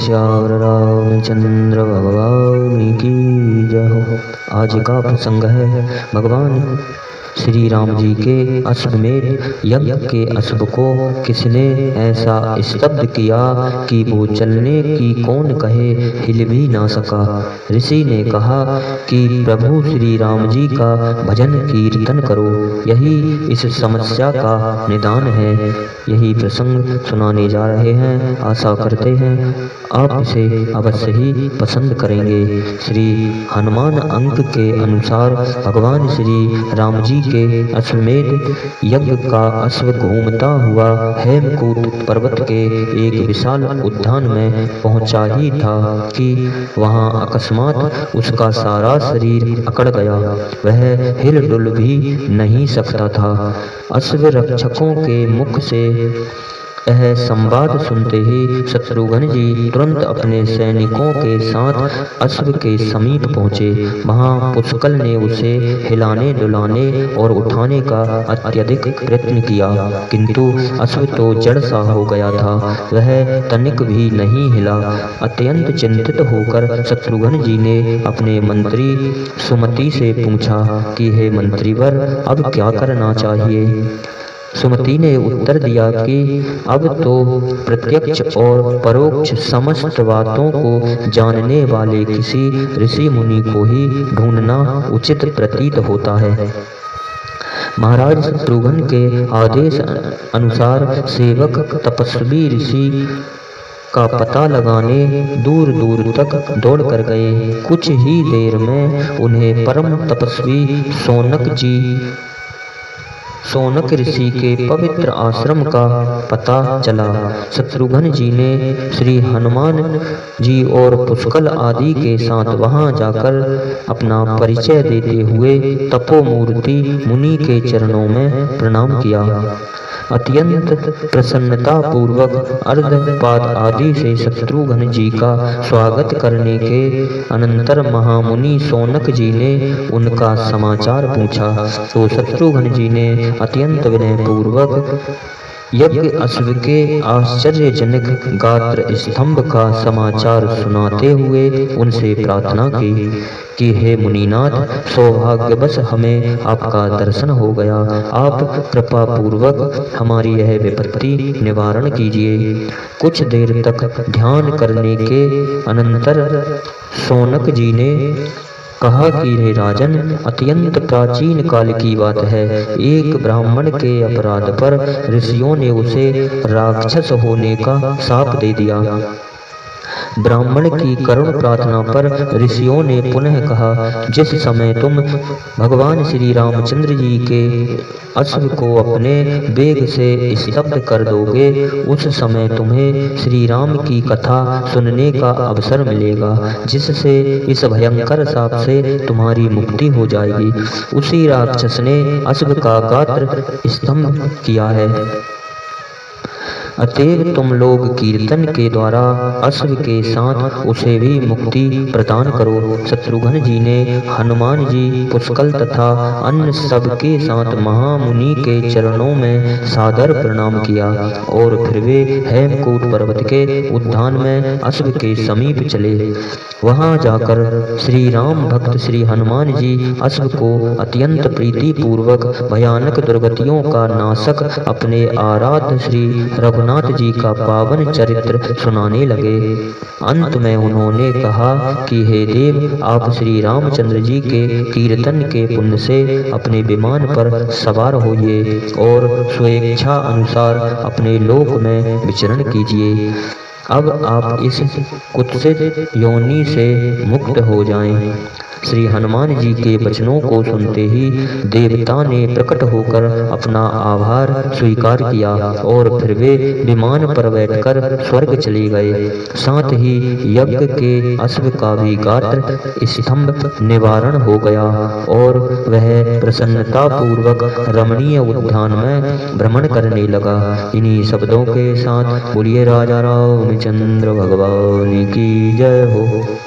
श्यावर रामचंद्र भगवान की जय हो। आज का प्रसंग है भगवान श्री राम जी के अश्वमेध यज्ञ के अश्व को किसने ऐसा स्तब्ध किया कि वो चलने की कौन कहे, हिल भी ना सका। ऋषि ने कहा कि प्रभु श्री राम जी का भजन कीर्तन करो, यही इस समस्या का निदान है। यही प्रसंग सुनाने जा रहे हैं। आशा करते हैं आप इसे अवश्य ही पसंद करेंगे। श्री हनुमान अंक के अनुसार भगवान श्री राम जी के अश्वमेध यज्ञ का अश्व घूमता हुआ हेमकूट पर्वत के एक विशाल उद्यान में पहुंचा ही था कि वहां अकस्मात उसका सारा शरीर अकड़ गया। वह हिल डुल भी नहीं सकता था। अश्व रक्षकों के मुख से यह संवाद सुनते ही शत्रुघ्न जी तुरंत अपने सैनिकों के साथ अश्व के समीप पहुंचे। वहां पुष्कल ने उसे हिलाने डुलाने और उठाने का अत्यधिक प्रयत्न किया, किंतु अश्व तो जड़ सा हो गया था। वह तनिक भी नहीं हिला। अत्यंत चिंतित होकर शत्रुघ्न जी ने अपने मंत्री सुमति से पूछा कि हे मंत्रीवर, अब क्या करना चाहिए। सुमति ने उत्तर दिया कि अब तो प्रत्यक्ष और परोक्ष समस्त बातों को जानने वाले किसी ऋषि मुनि को ही ढूंढना उचित प्रतीत होता है। महाराज शत्रुघ्न के आदेश अनुसार सेवक तपस्वी ऋषि का पता लगाने दूर दूर तक दौड़ कर गए। कुछ ही देर में उन्हें परम तपस्वी सौनक ऋषि के पवित्र आश्रम का पता चला। शत्रुघ्न जी ने श्री हनुमान जी और पुष्कल आदि के साथ वहां जाकर अपना परिचय देते हुए तपोमूर्ति मुनि के चरणों में प्रणाम किया। अत्यंत प्रसन्नता पूर्वक अर्धपाद आदि से शत्रुघ्न जी का स्वागत करने के अनंतर महामुनि सौनक जी ने उनका समाचार पूछा। तो शत्रुघ्न जी ने अत्यंत विनय पूर्वक यज्ञ अश्व के आश्चर्यजनक गात्र स्तंभ का समाचार सुनाते हुए उनसे प्रार्थना की कि हे मुनिनाथ, सौभाग्यवश हमें आपका दर्शन हो गया। आप कृपा पूर्वक हमारी यह विपत्ति निवारण कीजिए। कुछ देर तक ध्यान करने के अनंतर सौनक जी ने कहा कि हे राजन, अत्यंत प्राचीन काल की बात है। एक ब्राह्मण के अपराध पर ऋषियों ने उसे राक्षस होने का शाप दे दिया। ब्राह्मण की करुण प्रार्थना पर ऋषियों ने पुनः कहा, जिस समय तुम भगवान श्री रामचंद्र जी के अश्व को अपने वेग से स्तब्ध कर दोगे, उस समय तुम्हें श्री राम की कथा सुनने का अवसर मिलेगा, जिससे इस भयंकर शाप से तुम्हारी मुक्ति हो जाएगी। उसी राक्षस ने अश्व का गात्र स्तंभ किया है। अतएव तुम लोग कीर्तन के द्वारा अश्व के साथ उसे भी मुक्ति प्रदान करो। शत्रुघ्न जी ने हनुमान जी, पुष्कल तथा अन्य सब के साथ महामुनि के चरणों में सादर प्रणाम किया और फिर वे हेमकूट पर्वत के उद्यान में अश्व के समीप चले। वहां जाकर श्री राम भक्त श्री हनुमान जी अश्व को अत्यंत प्रीति पूर्वक भयानक दुर्गतियों का नाशक अपने आराध्य श्री रघुनाथ जी का पावन चरित्र सुनाने लगे। अंत में उन्होंने कहा कि हे देव, आप श्री रामचंद्र जी के कीर्तन के पुण्य से अपने विमान पर सवार होइए और स्वेच्छा अनुसार अपने लोक में विचरण कीजिए। अब आप इस कुत्सित योनि से मुक्त हो जाएं। श्री हनुमान जी के वचनों को सुनते ही देवता ने प्रकट होकर अपना आभार स्वीकार किया और फिर वे विमान पर बैठकर स्वर्ग चले गए। साथ ही यज्ञ के अश्व का भी गात्र स्तंभ निवारण हो गया और वह प्रसन्नता पूर्वक रमणीय उद्यान में भ्रमण करने लगा। इन्हीं शब्दों के साथ बोलिए राजा रामचंद्र भगवान की जय हो।